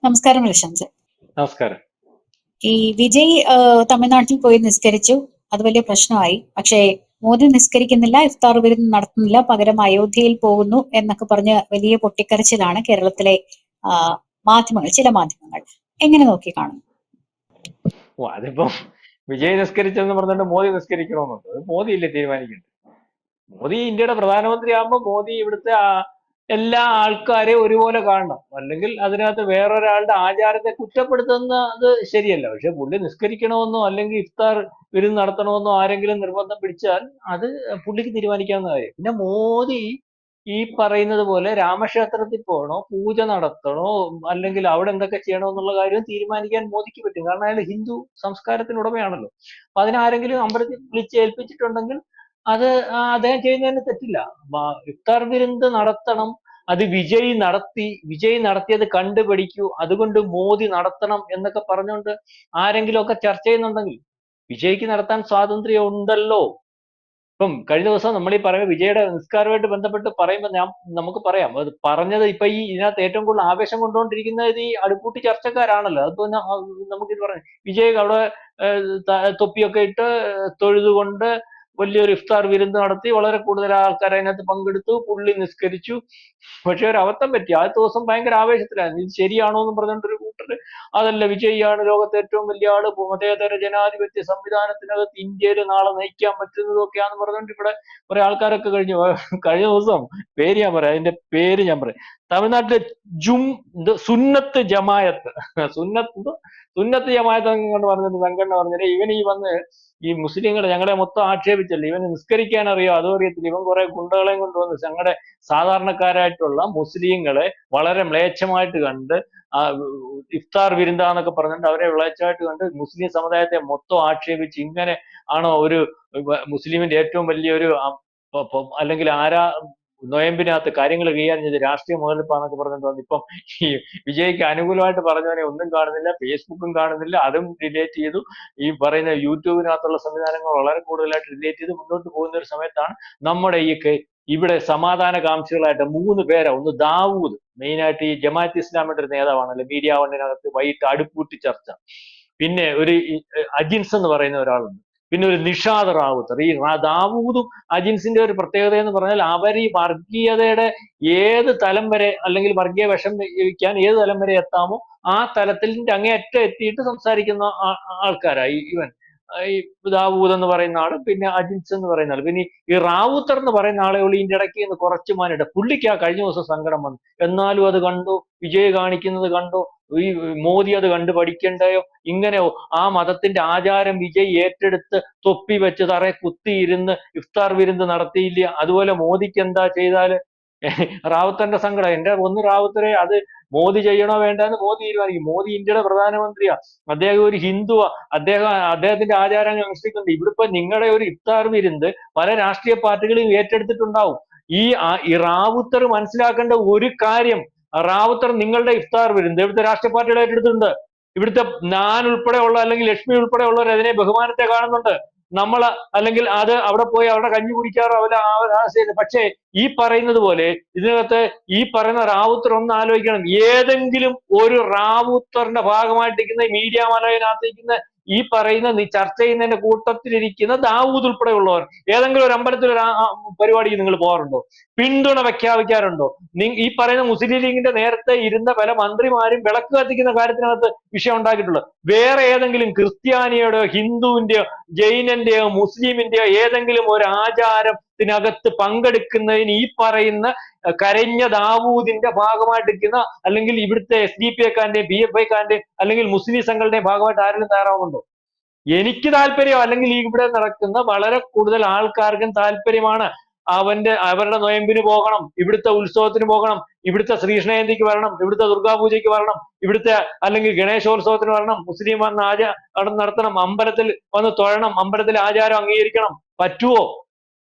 നമസ്കാരം പ്രശാന്ത്. നമസ്കാരം. ഈ വിജയ് തമിഴ്നാട്ടിൽ പോയി നിസ്കരിച്ചു, അത് വലിയ പ്രശ്നമായി. പക്ഷേ മോദി നിസ്കരിക്കുന്നില്ല, ഇഫ്താർ വിരുന്ന് നടത്തുന്നില്ല, പകരം അയോധ്യയിൽ പോകുന്നു എന്നൊക്കെ പറഞ്ഞ് വലിയ പൊട്ടിക്കരച്ചിലാണ് കേരളത്തിലെ മാധ്യമങ്ങൾ, ചില മാധ്യമങ്ങൾ. എങ്ങനെ നോക്കി കാണുന്നു? അതിപ്പം വിജയ് നിസ്കരിച്ചെന്ന് പറഞ്ഞിട്ട് മോദി നിസ്കരിക്കണമെന്നുണ്ട്. അത് മോദി ഇല്ലേ തീരുമാനിക്കേണ്ടത്. മോദി ഇന്ത്യയുടെ പ്രധാനമന്ത്രി ആകുമ്പോൾ മോദി ഇവിടുത്തെ എല്ലാ ആൾക്കാരെയും ഒരുപോലെ കാണണം. അല്ലെങ്കിൽ അതിനകത്ത് വേറൊരാളുടെ ആചാരത്തെ കുറ്റപ്പെടുത്തുന്നത് ശരിയല്ല. പക്ഷെ പുള്ളി നിസ്കരിക്കണമെന്നോ അല്ലെങ്കിൽ ഇഫ്താർ വിരുന്ന് നടത്തണമെന്നോ ആരെങ്കിലും നിർബന്ധം പിടിച്ചാൽ അത് പുള്ളിക്ക് തീരുമാനിക്കാവുന്ന കാര്യം. പിന്നെ മോദി ഈ പറയുന്നത് പോലെ രാമക്ഷേത്രത്തിൽ പോകണോ, പൂജ നടത്തണോ, അല്ലെങ്കിൽ അവിടെ എന്തൊക്കെ ചെയ്യണോ എന്നുള്ള കാര്യം തീരുമാനിക്കാൻ മോദിക്ക് പറ്റും. കാരണം അയാൾ ഹിന്ദു സംസ്കാരത്തിന് ഉടമയാണല്ലോ. അപ്പൊ അതിനാരെങ്കിലും അമ്പലത്തിൽ വിളിച്ച് ഏൽപ്പിച്ചിട്ടുണ്ടെങ്കിൽ അത് അദ്ദേഹം ചെയ്യുന്നതിന് തെറ്റില്ല. ഇഫ്താർ വിരുന്ന് നടത്തണം, അത് വിജയ് നടത്തിയത് കണ്ടുപിടിക്കൂ, അതുകൊണ്ട് മോദി നടത്തണം എന്നൊക്കെ പറഞ്ഞുകൊണ്ട് ആരെങ്കിലും ഒക്കെ ചർച്ച ചെയ്യുന്നുണ്ടെങ്കിൽ വിജയ്ക്ക് നടത്താൻ സ്വാതന്ത്ര്യം ഉണ്ടല്ലോ. ഇപ്പം കഴിഞ്ഞ ദിവസം നമ്മൾ ഈ പറയുന്ന വിജയുടെ നിസ്കാരമായിട്ട് ബന്ധപ്പെട്ട് പറയുമ്പോൾ നമുക്ക് പറയാം, അത് പറഞ്ഞത് ഇപ്പൊ ഇതിനകത്ത് ഏറ്റവും കൂടുതൽ ആവേശം കൊണ്ടുകൊണ്ടിരിക്കുന്നത് ഈ അടുക്കൂട്ടി ചർച്ചക്കാരാണല്ലോ. അതിപ്പോ നമുക്കിത് പറയാം, വിജയ് അവിടെ തൊപ്പിയൊക്കെ ഇട്ട് തൊഴുതുകൊണ്ട് വലിയൊരു ഇഫ്താർ വിരുന്ന് നടത്തി, വളരെ കൂടുതൽ ആൾക്കാർ അതിനകത്ത് പങ്കെടുത്തു, പുള്ളി നിസ്കരിച്ചു. പക്ഷെ ഒരു അബദ്ധം പറ്റി. ആദ്യത്തെ ദിവസം ഭയങ്കര ആവേശത്തിലായിരുന്നു. ഇത് ശരിയാണോ എന്ന് പറഞ്ഞിട്ടൊരു കൂട്ടര്, അതല്ല വിജയിയാണ് ലോകത്തെ ഏറ്റവും വലിയ ആള്, മതേതര ജനാധിപത്യ സംവിധാനത്തിനകത്ത് ഇന്ത്യയിൽ നാളെ നയിക്കാൻ പറ്റുന്നതൊക്കെയാന്ന് പറഞ്ഞുകൊണ്ട് ഇവിടെ കുറെ ആൾക്കാരൊക്കെ കഴിഞ്ഞ ദിവസം പേര് ഞാൻ പറയാം, അതിന്റെ പേര് ഞാൻ പറയാം. തമിഴ്നാട്ടിലെ സുന്നത്ത് ജമായത്ത് സുന്നത്ത് ജമായത്ത് കൊണ്ട് പറഞ്ഞിട്ട് സംഘടന പറഞ്ഞിട്ട് ഇവൻ വന്ന് ഈ മുസ്ലിങ്ങളെ ഞങ്ങളെ മൊത്തം ആക്ഷേപിച്ചല്ലേ, ഇവന് നിസ്കരിക്കാൻ അറിയോ അതും അറിയത്തില്ല, ഇവൻ കുറെ ഗുണ്ടകളെയും കൊണ്ടുവന്ന് ഞങ്ങളുടെ സാധാരണക്കാരായിട്ടുള്ള മുസ്ലിങ്ങളെ വളരെ മ്ലേച്ഛമായിട്ട് കണ്ട് ഇഫ്താർ വിരുന്നാന്നൊക്കെ പറഞ്ഞിട്ട് അവരെ വിളച്ചായിട്ട് കണ്ട് മുസ്ലിം സമുദായത്തെ മൊത്തം ആക്ഷേപിച്ച്, ഇങ്ങനെ ആണോ ഒരു മുസ്ലിമിന്റെ ഏറ്റവും വലിയൊരു അല്ലെങ്കിൽ നൊയമ്പിനകത്ത് കാര്യങ്ങൾ കൈകാര്യം ചെയ്ത് രാഷ്ട്രീയ മുതലെടുപ്പാന്നൊക്കെ പറഞ്ഞിട്ട് വന്നു. ഇപ്പം ഈ വിജയ്ക്ക് അനുകൂലമായിട്ട് പറഞ്ഞവനെ ഒന്നും കാണുന്നില്ല, ഫേസ്ബുക്കും കാണുന്നില്ല, അതും ഡിലേറ്റ് ചെയ്തു. ഈ പറയുന്ന യൂട്യൂബിനകത്തുള്ള സംവിധാനങ്ങൾ വളരെ കൂടുതലായിട്ട് ഡിലേറ്റ് ചെയ്ത് മുന്നോട്ട് പോകുന്ന ഒരു സമയത്താണ് നമ്മുടെ ഇവിടെ സമാധാന കാംക്ഷികളായിട്ട് 3 പേരാ. ഒന്ന് ദാവൂദ്, മെയിനായിട്ട് ഈ ജമാഅത്ത് ഇസ്ലാമിയുടെ ഒരു നേതാവാണല്ലോ, മീഡിയ വണ്ണിനകത്ത് വൈകിട്ട് അടുപ്പൂട്ടി ചർച്ച. പിന്നെ ഒരു അജിൻസ് എന്ന് പറയുന്ന ഒരാളുണ്ട്. പിന്നെ ഒരു നിഷാദ് റാവുത്തർ. ഈ ദാവൂദും അജിൻസിന്റെ ഒരു പ്രത്യേകത എന്ന് പറഞ്ഞാൽ അവർ ഈ വർഗീയതയുടെ ഏത് തലം വരെ, അല്ലെങ്കിൽ വർഗീയ വിഷം വയ്ക്കാൻ ഏത് തലം വരെ എത്താമോ ആ തലത്തിന്റെ അങ്ങേയറ്റം എത്തിയിട്ട് സംസാരിക്കുന്ന ആൾക്കാരായി ഇവൻ ഈ ദാവൂദ് എന്ന് പറയുന്ന ആള്, പിന്നെ അജിൻസ് എന്ന് പറയുന്ന ആള്, പിന്നെ ഈ റാവുത്തർ എന്ന് പറയുന്ന ആളെ ഉള്ളി ഇതിന്റെ ഇടയ്ക്ക് നിന്ന് കുറച്ച് മാനിട്ട് പുള്ളിക്ക് കഴിഞ്ഞ ദിവസം സങ്കടം വന്നു. എന്നാലും അത് കണ്ടു, വിജയ് കാണിക്കുന്നത് കണ്ടു, ഈ മോദി അത് കണ്ടു പഠിക്കണ്ടയോ? ഇങ്ങനെ ആ മതത്തിന്റെ ആചാരം വിജയ് ഏറ്റെടുത്ത് തൊപ്പി വെച്ച് തറയെ കുത്തിയിരുന്ന് ഇഫ്താർ വിരുന്ന് നടത്തിയില്ല, അതുപോലെ മോദിക്ക് എന്താ ചെയ്താല് റാവുത്തറിന്റെ സങ്കടം. എന്റെ ഒന്ന് റാവുത്തറെ അത് മോദി ചെയ്യണോ വേണ്ടെന്ന് മോദി തീരുമാനിക്കും. മോദി ഇന്ത്യയുടെ പ്രധാനമന്ത്രിയാ, അദ്ദേഹം ഒരു ഹിന്ദുവാ, അദ്ദേഹത്തിന്റെ ആചാരങ്ങൾ അനുഷ്ഠിക്കുന്നുണ്ട്. ഇവിടെ ഇപ്പൊ നിങ്ങളുടെ ഒരു ഇഫ്താർ വിരുന്ന് പല രാഷ്ട്രീയ പാർട്ടികളും ഏറ്റെടുത്തിട്ടുണ്ടാവും. ഈ റാവുത്തർ മനസ്സിലാക്കേണ്ട ഒരു കാര്യം, റാവുത്തർ നിങ്ങളുടെ ഇഫ്താർ വിരുന്ന് ഇവിടുത്തെ രാഷ്ട്രീയ പാർട്ടികൾ ഏറ്റെടുത്തിട്ടുണ്ട്. ഇവിടുത്തെ ഞാൻ ഉൾപ്പെടെയുള്ള അല്ലെങ്കിൽ ലക്ഷ്മി ഉൾപ്പെടെയുള്ളവർ അതിനെ ബഹുമാനത്തെ കാണുന്നുണ്ട്. നമ്മൾ അല്ലെങ്കിൽ അത് അവിടെ പോയി അവിടെ കഞ്ഞി കുടിക്കാറോ പക്ഷേ ഈ പറയുന്നത് പോലെ ഇതിനകത്ത് ഈ പറയുന്ന റാവുത്തർ ഒന്ന് ആലോചിക്കണം. ഏതെങ്കിലും ഒരു റാവുത്തറിന്റെ ഭാഗമായിട്ടിരിക്കുന്ന മീഡിയ മലയിനകത്തിരിക്കുന്ന ഈ പറയുന്ന ചർച്ച ചെയ്യുന്നതിന്റെ കൂട്ടത്തിലിരിക്കുന്ന ദാവൂദ് ഉൾപ്പെടെയുള്ളവർ ഏതെങ്കിലും ഒരു അമ്പലത്തിൽ ഒരു പരിപാടിക്ക് നിങ്ങൾ പോകാറുണ്ടോ? പിന്തുണ പ്രഖ്യാപിക്കാറുണ്ടോ? ഈ പറയുന്ന മുസ്ലിം ലീഗിന്റെ നേരത്തെ ഇരുന്ന പല മന്ത്രിമാരും വിളക്ക് കത്തിക്കുന്ന കാര്യത്തിനകത്ത് വിഷയം ഉണ്ടാക്കിയിട്ടുള്ളത്. വേറെ ഏതെങ്കിലും ക്രിസ്ത്യാനിയുടെയോ ഹിന്ദുവിന്റെയോ ജൈനന്റെയോ മുസ്ലിമിന്റെയോ ഏതെങ്കിലും ഒരു ആചാരത്തിനകത്ത് പങ്കെടുക്കുന്നതിന് ഈ പറയുന്ന കരഞ്ഞ ദാവൂദിന്റെ ഭാഗമായിട്ടിരിക്കുന്ന അല്ലെങ്കിൽ ഇവിടുത്തെ SDPIക്കാരന്റെയും PFIക്കാരന്റെയും അല്ലെങ്കിൽ മുസ്ലിം സംഘങ്ങളുടെയും ഭാഗമായിട്ട് ആരെങ്കിലും തയ്യാറാവുന്നുണ്ടോ? എനിക്ക് താല്പര്യം, അല്ലെങ്കിൽ ഇവിടെ നടക്കുന്ന വളരെ കൂടുതൽ ആൾക്കാർക്കും താല്പര്യമാണ്. അവരുടെ നൊയമ്പിന് പോകണം, ഇവിടുത്തെ ഉത്സവത്തിന് പോകണം, ഇവിടുത്തെ ശ്രീകൃഷ്ണജയന്തിക്ക് വരണം, ഇവിടുത്തെ ദുർഗാപൂജയ്ക്ക് വരണം, ഇവിടുത്തെ അല്ലെങ്കിൽ ഗണേശോത്സവത്തിന് വരണം, മുസ്ലിം വന്ന് അവിടെ നടത്തണം, അമ്പലത്തിൽ വന്ന് തൊഴണം, അമ്പലത്തിലെ ആചാരം അംഗീകരിക്കണം. പറ്റുവോ?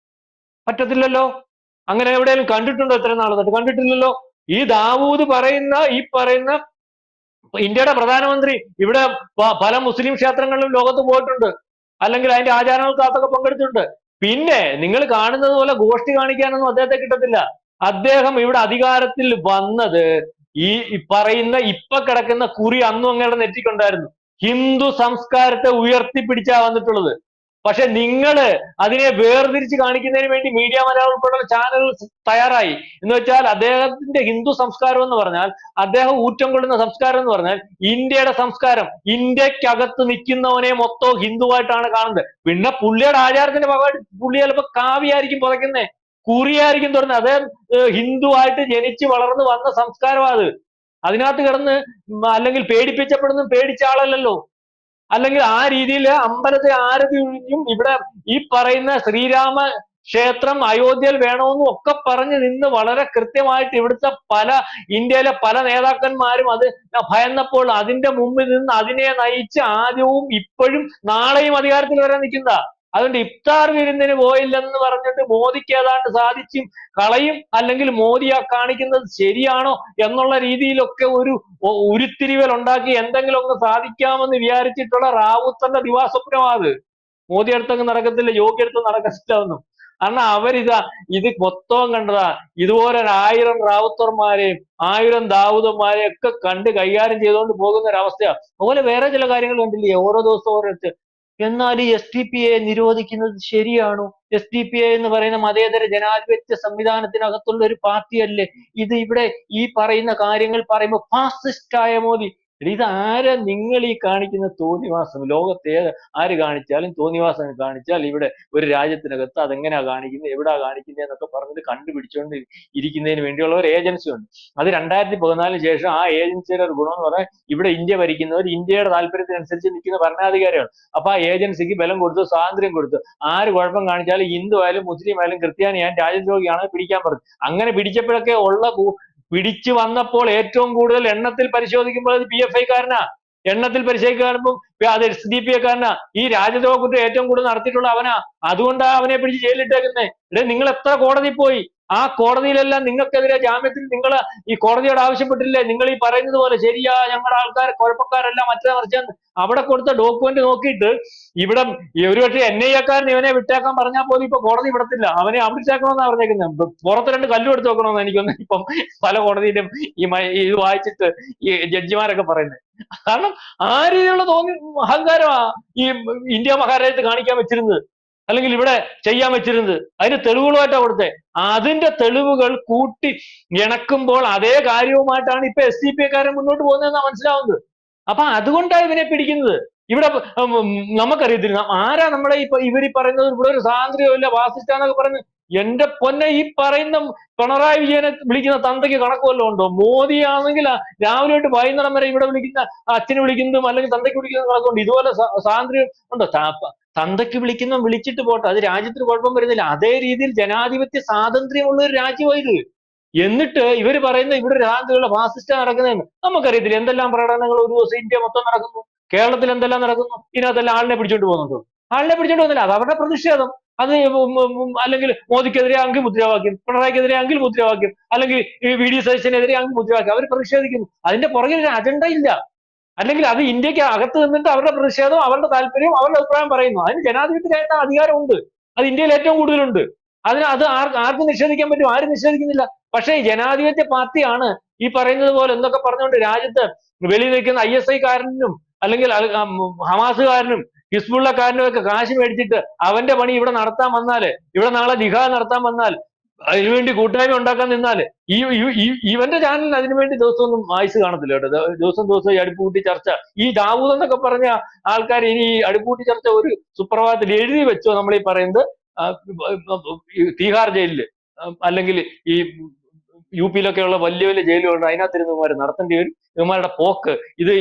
പറ്റത്തില്ലല്ലോ. അങ്ങനെ എവിടെയെങ്കിലും കണ്ടിട്ടുണ്ടോ? ഇത്രയും നാളെ കണ്ടിട്ടില്ലല്ലോ. ഈ ദാവൂദ് ഈ പറയുന്ന ഇന്ത്യയുടെ പ്രധാനമന്ത്രി ഇവിടെ പല മുസ്ലിം ക്ഷേത്രങ്ങളിലും ലോകത്ത് പോയിട്ടുണ്ട്, അല്ലെങ്കിൽ അതിന്റെ ആചാരങ്ങൾക്കകത്തൊക്കെ പങ്കെടുത്തിട്ടുണ്ട്. പിന്നെ നിങ്ങൾ കാണുന്നത് പോലെ ഗോഷ്ഠി കാണിക്കാനൊന്നും അദ്ദേഹത്തെ കിട്ടത്തില്ല. അദ്ദേഹം ഇവിടെ അധികാരത്തിൽ വന്നത് ഈ പറയുന്ന ഇപ്പൊ കിടക്കുന്ന കുറി അന്നും അങ്ങയുടെ നെറ്റിക്കുണ്ടായിരുന്നു. ഹിന്ദു സംസ്കാരത്തെ ഉയർത്തിപ്പിടിച്ചാ വന്നിട്ടുള്ളത്. പക്ഷെ നിങ്ങള് അതിനെ വേർതിരിച്ച് കാണിക്കുന്നതിന് വേണ്ടി മീഡിയ മലയാളം ഉൾപ്പെടെയുള്ള ചാനലുകൾ തയ്യാറായി. എന്ന് വെച്ചാൽ അദ്ദേഹത്തിന്റെ ഹിന്ദു സംസ്കാരം എന്ന് പറഞ്ഞാൽ, അദ്ദേഹം ഊറ്റം കൊള്ളുന്ന സംസ്കാരം എന്ന് പറഞ്ഞാൽ ഇന്ത്യയുടെ സംസ്കാരം, ഇന്ത്യക്കകത്ത് നിൽക്കുന്നവനെ മൊത്തം ഹിന്ദുവായിട്ടാണ് കാണുന്നത്. പിന്നെ പുള്ളിയുടെ ആചാരത്തിന്റെ ഭാഗമായിട്ട് പുള്ളി ചിലപ്പോ കാവിയായിരിക്കും പുതയ്ക്കുന്നേ, കുറിയായിരിക്കും തുറന്നത്. അദ്ദേഹം ഹിന്ദു ആയിട്ട് ജനിച്ച് വളർന്ന് വന്ന സംസ്കാരമാണ് അത്. അതിനകത്ത് കിടന്ന് അല്ലെങ്കിൽ പേടിപ്പിച്ചപ്പെടുന്നതും പേടിച്ച ആളല്ലല്ലോ. അല്ലെങ്കിൽ ആ രീതിയിൽ അമ്പലത്തെ ആരതി ഒഴിഞ്ഞും ഇവിടെ ഈ പറയുന്ന ശ്രീരാമ ക്ഷേത്രം അയോധ്യയിൽ വേണമെന്നും ഒക്കെ പറഞ്ഞു നിന്ന് വളരെ കൃത്യമായിട്ട് ഇവിടുത്തെ ഇന്ത്യയിലെ പല നേതാക്കന്മാരും അത് ഭയന്നപ്പോൾ അതിന്റെ മുമ്പിൽ നിന്ന് അതിനെ നയിച്ച് ആദ്യവും ഇപ്പോഴും നാളെയും അധികാരത്തിൽ വരാൻ നിൽക്കുന്നതാ. അതുകൊണ്ട് ഇഫ്താർ വിരുന്നിന് പോയില്ലെന്ന് പറഞ്ഞിട്ട് മോദിക്ക് ഏതാണ്ട് സാധിച്ചും കളയും, അല്ലെങ്കിൽ മോദി ആ കാണിക്കുന്നത് ശരിയാണോ എന്നുള്ള രീതിയിലൊക്കെ ഒരു ഉരുത്തിരിവൽ ഉണ്ടാക്കി എന്തെങ്കിലുമൊക്കെ സാധിക്കാമെന്ന് വിചാരിച്ചിട്ടുള്ള റാവുത്തറിന്റെ ദിവാസ്വപ്നമാത്. മോദി അടുത്തങ്ങ് നടക്കത്തില്ല, യോഗി അടുത്ത് നടക്കത്തില്ല ഒന്നും. കാരണം ഇത് മൊത്തം കണ്ടതാ. ഇതുപോലെ 1000 റാവുത്തർമാരെയും 1000 ദാവൂദന്മാരെയും ഒക്കെ കണ്ട് കൈകാര്യം ചെയ്തുകൊണ്ട് പോകുന്ന ഒരവസ്ഥയാണ്. അതുപോലെ വേറെ ചില കാര്യങ്ങൾ കണ്ടില്ലേ, ഓരോ ദിവസവും ഓരോരുത്തർ. എന്നാൽ ഈ SDPI നിരോധിക്കുന്നത് ശരിയാണോ? SDPI എന്ന് പറയുന്ന മതേതര ജനാധിപത്യ സംവിധാനത്തിനകത്തുള്ള ഒരു പാർട്ടിയല്ലേ ഇത്? ഇവിടെ ഈ പറയുന്ന കാര്യങ്ങൾ പറയുമ്പോൾ ഫാസിസ്റ്റായ മോദി. ഇത് ആരാ നിങ്ങൾ ഈ കാണിക്കുന്ന തോന്നിവാസം? ലോകത്തെ ആര് കാണിച്ചാലും തോന്നിവാസം കാണിച്ചാൽ ഇവിടെ ഒരു രാജ്യത്തിനകത്ത് അതെങ്ങനെയാ കാണിക്കുന്നത്, എവിടാ കാണിക്കുന്നത് എന്നൊക്കെ പറഞ്ഞിട്ട് കണ്ടുപിടിച്ചുകൊണ്ട് ഇരിക്കുന്നതിന് വേണ്ടിയുള്ള ഒരു ഏജൻസി ഉണ്ട്. അത് 2014 ശേഷം ആ ഏജൻസിയുടെ ഒരു ഗുണം എന്ന് പറഞ്ഞാൽ ഇവിടെ ഇന്ത്യ ഭരിക്കുന്നവർ ഇന്ത്യയുടെ താല്പര്യത്തിനനുസരിച്ച് നിൽക്കുന്ന ഭരണാധികാരിയാണ്. അപ്പൊ ആ ഏജൻസിക്ക് ബലം കൊടുത്തു, സ്വാതന്ത്ര്യം കൊടുത്തു. ആര് കുഴപ്പം കാണിച്ചാലും ഹിന്ദു ആയാലും മുസ്ലിം ആയാലും ക്രിസ്ത്യാനിയായാലും രാജ്യദ്രോഹിയാണ് പിടിക്കാൻ പറഞ്ഞു. അങ്ങനെ പിടിച്ചപ്പോഴൊക്കെ പിടിച്ചു വന്നപ്പോൾ ഏറ്റവും കൂടുതൽ എണ്ണത്തിൽ പരിശോധിക്കുമ്പോൾ അത് PFI കാരനാ. എണ്ണത്തിൽ പരിശോധിക്കുമ്പോൾ അത് SDPI കാരനാ. ഈ രാജ്യദ്രോഹ കുറ്റം ഏറ്റവും കൂടുതൽ നടത്തിയിട്ടുള്ള അവനാ. അതുകൊണ്ടാ അവനെ പിടിച്ച് ജയിലിട്ടേക്കുന്നേ. നിങ്ങൾ എത്ര കോടതി പോയി? ആ കോടതിയിലെല്ലാം നിങ്ങൾക്കെതിരെ ജാമ്യത്തിൽ നിങ്ങൾ ഈ കോടതിയോട് ആവശ്യപ്പെട്ടില്ലേ, നിങ്ങൾ ഈ പറയുന്നത് പോലെ ശരിയാ, ഞങ്ങളുടെ ആൾക്കാർ കുഴപ്പക്കാരല്ല മറ്റേ മറിച്ചാന്ന്. അവിടെ കൊടുത്ത ഡോക്യുമെന്റ് നോക്കിയിട്ട് ഇവിടെ ഒരുപക്ഷെ NIA കാരൻ ഇവനെ വിട്ടേക്കാൻ പറഞ്ഞാൽ പോലും ഇപ്പൊ കോടതി വിടത്തില്ല, അവനെ അവിടെ വിട്ടേക്കണമെന്നാണ് പറഞ്ഞേക്കുന്നത്. പുറത്ത് 2 കല്ല് എടുത്ത് വെക്കണമെന്ന് എനിക്കൊന്ന് ഇപ്പം പല കോടതിയിലും ഇത് വായിച്ചിട്ട് ഈ ജഡ്ജിമാരൊക്കെ പറയുന്നത്. കാരണം ആ രീതിയിലുള്ള അഹങ്കാരമാ ഈ ഇന്ത്യ മഹാരാജ്യത്ത് കാണിക്കാൻ വെച്ചിരുന്നത്, അല്ലെങ്കിൽ ഇവിടെ ചെയ്യാൻ വെച്ചിരുന്നത്. അതിന് തെളിവുകളുമായിട്ടാണ് കൊടുത്തത്. അതിന്റെ തെളിവുകൾ കൂട്ടി ഇണക്കുമ്പോൾ അതേ കാര്യവുമായിട്ടാണ് ഇപ്പൊ SDPI കാരൻ മുന്നോട്ട് പോകുന്നതെന്നാണ് മനസ്സിലാവുന്നത്. അപ്പൊ അതുകൊണ്ടാണ് ഇവനെ പിടിക്കുന്നത്. ഇവിടെ നമുക്കറിയത്തില്ല ആരാ നമ്മളെ ഇവര് പറയുന്നത്. ഇവിടെ ഒരു സ്വാതന്ത്ര്യമില്ല, വാസിഷ്ഠാന്നൊക്കെ പറയുന്നത്. എന്റെ പൊന്നെ, ഈ പറയുന്ന പിണറായി വിജയനെ വിളിക്കുന്ന തന്തയ്ക്ക് കണക്ക് വല്ലതും ഉണ്ടോ? മോദി ആണെങ്കിൽ രാവിലെ തൊട്ട് വൈകുന്നേരം വരെ ഇവിടെ വിളിക്കുന്ന അച്ഛന് വിളിക്കുന്നതും അല്ലെങ്കിൽ തന്തയ്ക്ക് വിളിക്കുന്നതും കണക്കുണ്ട്. ഇതുപോലെ സ്വാതന്ത്ര്യം ഉണ്ടോ? തന്തയ്ക്ക് വിളിച്ചിട്ട് പോട്ടെ, അത് രാജ്യത്തിന് കുഴപ്പം വരുന്നില്ല. അതേ രീതിയിൽ ജനാധിപത്യ സ്വാതന്ത്ര്യമുള്ള ഒരു രാജ്യമായത്. എന്നിട്ട് ഇവര് പറയുന്ന ഇവിടെ രാജ്യത്തുള്ള ഫാസിസ്റ്റ് നടക്കുന്നതെന്ന് നമുക്കറിയത്തില്ല. എന്തെല്ലാം പ്രകടനങ്ങൾ ഒരു ദിവസം ഇന്ത്യ മൊത്തം നടക്കുന്നു, കേരളത്തിൽ എന്തെല്ലാം നടക്കുന്നു. ഇതിനകത്തെല്ലാം ആളിനെ പിടിച്ചോണ്ട് പോകുന്നുണ്ടോ? ആളിനെ പിടിച്ചോണ്ട് പോകുന്നില്ല, അത് അവരുടെ പ്രതിഷേധം. അത് അല്ലെങ്കിൽ മോദിക്കെതിരെ ആണെങ്കിൽ മുദ്രാവാക്യം, പിണറായിക്കെതിരെ ആണെങ്കിൽ മുദ്രാവാക്യം, അല്ലെങ്കിൽ VD സതീശനെതിരെ ആണെങ്കിൽ മുദ്രാവാക്യം. അവർ പ്രതിഷേധിക്കുന്നു. അതിന്റെ പുറകിൽ ഒരു അജണ്ട ഇല്ല. അല്ലെങ്കിൽ അത് ഇന്ത്യക്ക് അകത്ത് നിന്നിട്ട് അവരുടെ പ്രതിഷേധവും അവരുടെ താല്പര്യവും അവരുടെ അഭിപ്രായം പറയുന്നു. അതിന് ജനാധിപത്യത്തിനായിട്ട് അധികാരമുണ്ട്. അത് ഇന്ത്യയിൽ ഏറ്റവും കൂടുതലുണ്ട്. അത് ആർക്കും നിഷേധിക്കാൻ പറ്റും, ആരും നിഷേധിക്കുന്നില്ല. പക്ഷേ ജനാധിപത്യ പാർട്ടിയാണ് ഈ പറയുന്നത് പോലെ എന്നൊക്കെ പറഞ്ഞുകൊണ്ട് രാജ്യത്ത് വെളിയിൽ നിൽക്കുന്ന ISI കാരനും അല്ലെങ്കിൽ ഹമാസുകാരനും ഹിസ്ബുള്ളക്കാരനും ഒക്കെ കാശ് മേടിച്ചിട്ട് അവന്റെ പണി ഇവിടെ നടത്താൻ വന്നാല്, ഇവിടെ നാളെ ജിഹാദ് നടത്താൻ വന്നാൽ, അതിനുവേണ്ടി കൂട്ടായ്മ ഉണ്ടാക്കാൻ നിന്നാല് ഇവന്റെ ചാനലിന് അതിനുവേണ്ടി ദിവസമൊന്നും ആയുസ് കാണത്തില്ല കേട്ടോ. ദിവസം ഈ അടുപ്പുകൂട്ടി ചർച്ച, ഈ ദാവൂദ് എന്നൊക്കെ പറഞ്ഞ ആൾക്കാർ ഇനി ഈ അടുപ്പുകൂട്ടി ചർച്ച ഒരു സുപ്രഭാതത്തിൽ എഴുതി വെച്ചോ. നമ്മൾ ഈ പറയുന്നത് തീഹാർ ജയിലില് അല്ലെങ്കിൽ ഈ UP-യിലൊക്കെയുള്ള വലിയ വലിയ ജയിലുകളുണ്ട്, അതിനകത്തിരുന്ന് ഇവന്മാർ നടത്തേണ്ടി വരും. ഇവന്മാരുടെ പോക്ക്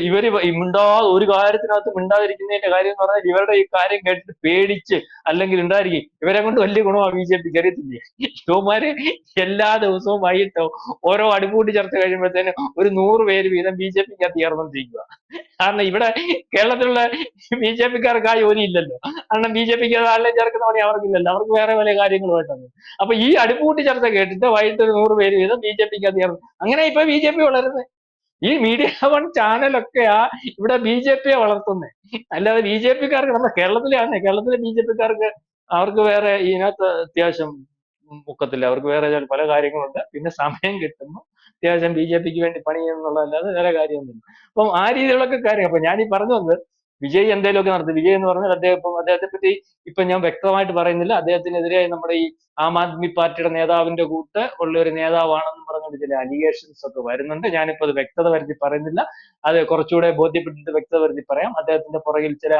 ഇവര് മിണ്ടാതെ ഒരു കാര്യത്തിനകത്ത് മിണ്ടാതിരിക്കുന്നതിന്റെ കാര്യം എന്ന് പറഞ്ഞാൽ ഇവരുടെ ഈ കാര്യം കേട്ടിട്ട് പേടിച്ച് അല്ലെങ്കിൽ ഉണ്ടായിരിക്കും. ഇവരെ കൊണ്ട് വലിയ ഗുണമാണ് BJPക്ക്, അറിയത്തില്ലേ? ഇവന്മാര് എല്ലാ ദിവസവും വൈകിട്ടോ ഓരോ അടുപ്പൂട്ടി ചർച്ച കഴിയുമ്പോഴത്തേന് ഒരു 100 പേര് വീതം BJPക്കകത്ത് ചേർന്നോണ്ടിരിക്കുക. കാരണം ഇവിടെ കേരളത്തിലുള്ള BJPക്കാർക്ക് ആ ജോലി ഇല്ലല്ലോ. കാരണം BJPക്ക് ആളിനെ ചേർക്കുന്ന പണി അവർക്കില്ലല്ലോ, അവർക്ക് വേറെ പല കാര്യങ്ങളുമായിട്ടാണ്. അപ്പൊ ഈ അടുപ്പൂട്ടി ചർച്ച കേട്ടിട്ട് വൈകിട്ട് ഒരു 100 പേര് വീതം BJPക്കകത്ത് ചേർന്നു. അങ്ങനെ ഇപ്പൊ BJP വളരുന്നത്. ഈ മീഡിയ 1 ചാനലൊക്കെയാ ഇവിടെ BJPയെ വളർത്തുന്നത്. അല്ലാതെ BJPക്കാർക്ക് നമ്മുടെ കേരളത്തിലെ BJPക്കാർക്ക് അവർക്ക് വേറെ ഇതിനകത്ത് അത്യാവശ്യം മുക്കത്തില്ല. അവർക്ക് വേറെ പല കാര്യങ്ങളുണ്ട്. പിന്നെ സമയം കിട്ടുന്നു അത്യാവശ്യം BJPക്ക് വേണ്ടി പണി ചെയ്യുന്നുള്ളതല്ലാതെ വേറെ കാര്യമൊന്നുമില്ല. അപ്പം ആ രീതിയിലൊക്കെ കാര്യം. അപ്പൊ ഞാൻ ഈ പറഞ്ഞു വന്നത് വിജയ് എന്തെങ്കിലുമൊക്കെ നടത്തി. വിജയ് എന്ന് പറഞ്ഞാൽ അദ്ദേഹത്തെ പറ്റി ഇപ്പൊ ഞാൻ വ്യക്തമായിട്ട് പറയുന്നില്ല. അദ്ദേഹത്തിനെതിരെ നമ്മുടെ ഈ ആം ആദ്മി പാർട്ടിയുടെ നേതാവിന്റെ കൂട്ട് ഉള്ള ഒരു നേതാവാണെന്ന് പറഞ്ഞുകൊണ്ട് ചില അലിഗേഷൻസ് ഒക്കെ വരുന്നുണ്ട്. ഞാനിപ്പോ അത് വ്യക്തത വരുത്തി പറയുന്നില്ല. അത് കുറച്ചുകൂടെ ബോധ്യപ്പെട്ടിട്ട് വ്യക്തത വരുത്തി പറയാം. അദ്ദേഹത്തിന്റെ പുറകിൽ ചില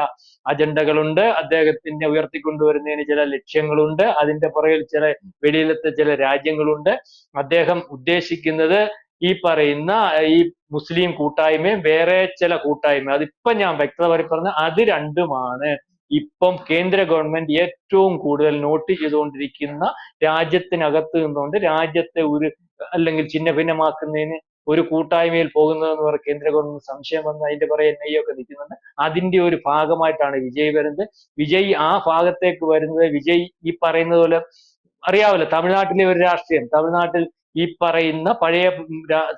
അജണ്ടകളുണ്ട്. അദ്ദേഹത്തിന്റെ ഉയർത്തിക്കൊണ്ടുവരുന്നതിന് ചില ലക്ഷ്യങ്ങളുണ്ട്. അതിന്റെ പുറകിൽ ചില വെളിയിലത്തെ ചില രാജ്യങ്ങളുണ്ട്. അദ്ദേഹം ഉദ്ദേശിക്കുന്നത് ഈ പറയുന്ന ഈ മുസ്ലിം കൂട്ടായ്മയും വേറെ ചില കൂട്ടായ്മ, അതിപ്പം ഞാൻ വ്യക്തത പറഞ്ഞ അത് രണ്ടുമാണ് ഇപ്പം കേന്ദ്ര ഗവൺമെന്റ് ഏറ്റവും കൂടുതൽ നോട്ട് ചെയ്തുകൊണ്ടിരിക്കുന്ന, രാജ്യത്തിനകത്ത് നിന്നുകൊണ്ട് രാജ്യത്തെ അല്ലെങ്കിൽ ഛിന്ന ഭിന്നമാക്കുന്നതിന് ഒരു കൂട്ടായ്മയിൽ പോകുന്നതെന്ന് പറഞ്ഞ കേന്ദ്ര ഗവൺമെന്റ് സംശയം വന്ന് അതിന്റെ പുറകെ NIA ഒക്കെ നിൽക്കുന്നുണ്ട്. അതിന്റെ ഒരു ഭാഗമായിട്ടാണ് വിജയ് വരുന്നത്. വിജയ് ആ ഭാഗത്തേക്ക് വരുന്നത്, വിജയ് ഈ പറയുന്നത് പോലെ അറിയാമല്ലോ തമിഴ്നാട്ടിലെ ഒരു രാഷ്ട്രീയം, തമിഴ്നാട്ടിൽ ഈ പറയുന്ന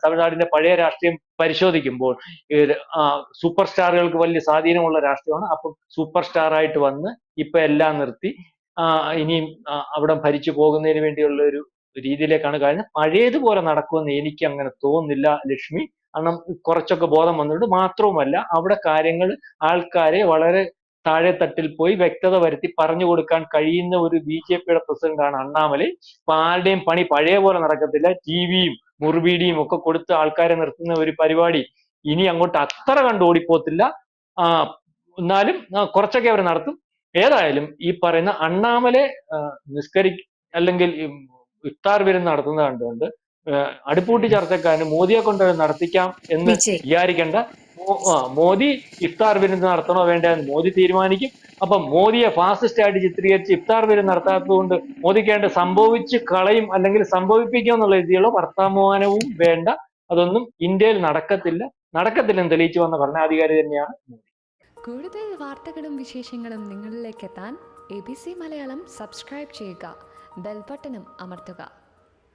തമിഴ്നാടിന്റെ പഴയ രാഷ്ട്രീയം പരിശോധിക്കുമ്പോൾ സൂപ്പർ സ്റ്റാറുകൾക്ക് വലിയ സ്വാധീനമുള്ള രാഷ്ട്രീയമാണ്. അപ്പം സൂപ്പർ സ്റ്റാർ ആയിട്ട് വന്ന് ഇപ്പൊ എല്ലാം നിർത്തി ഇനിയും അവിടെ ഭരിച്ചു പോകുന്നതിന് വേണ്ടിയുള്ള ഒരു രീതിയിലേക്കാണ് കാര്യം. പഴയതുപോലെ നടക്കുമെന്ന് എനിക്ക് അങ്ങനെ തോന്നുന്നില്ല ലക്ഷ്മി. കാരണം കുറച്ചൊക്കെ ബോധം വന്നിട്ടുണ്ട്. മാത്രവുമല്ല അവിടെ കാര്യങ്ങൾ ആൾക്കാരെ വളരെ താഴെത്തട്ടിൽ പോയി വ്യക്തത വരുത്തി പറഞ്ഞു കൊടുക്കാൻ കഴിയുന്ന ഒരു BJPയുടെ പ്രസിഡന്റാണ് അണ്ണാമലൈ. അപ്പൊ ആരുടെയും പണി പഴയ പോലെ നടക്കത്തില്ല. ടിവിയും മുറിവീടിയും ഒക്കെ കൊടുത്ത് ആൾക്കാരെ നിർത്തുന്ന ഒരു പരിപാടി ഇനി അങ്ങോട്ട് അത്ര കണ്ട് ഓടിപ്പോത്തില്ല. എന്നാലും കുറച്ചൊക്കെ അവർ നടത്തും. ഏതായാലും ഈ പറയുന്ന അണ്ണാമലൈ അല്ലെങ്കിൽ ഇഫ്താർ വിരുന്ന് നടത്തുന്നത് കണ്ടുകൊണ്ട് അടുപ്പൂട്ടി ചർച്ചക്കാരന് മോദിയെ കൊണ്ട് നടത്തിക്കാം എന്ന് വിചാരിക്കേണ്ട. മോദി ഇഫ്താർ വിരുന്ന് നടത്തണോ വേണ്ട എന്ന് മോദി തീരുമാനിക്കും. അപ്പൊ മോദിയെ ഫാസിസ്റ്റ് ആയിട്ട് ചിത്രീകരിച്ച് ഇഫ്താർ വിരുന്ന് നടത്താത്തത് കൊണ്ട് മോദിക്ക് വേണ്ട സംഭവിച്ച് കളയും അല്ലെങ്കിൽ സംഭവിപ്പിക്കുക എന്നുള്ള രീതിയിലുള്ള വർത്തമാനവും വേണ്ട. അതൊന്നും ഇന്ത്യയിൽ നടക്കത്തില്ലെന്ന് തെളിയിച്ചു വന്ന ഭരണാധികാരി തന്നെയാണ് മോദി. കൂടുതൽ വാർത്തകളും വിശേഷങ്ങളും നിങ്ങളിലേക്ക് എത്താൻ ABC മലയാളം സബ്സ്ക്രൈബ് ചെയ്യുക, ബെൽ ബട്ടണും അമർത്തുക.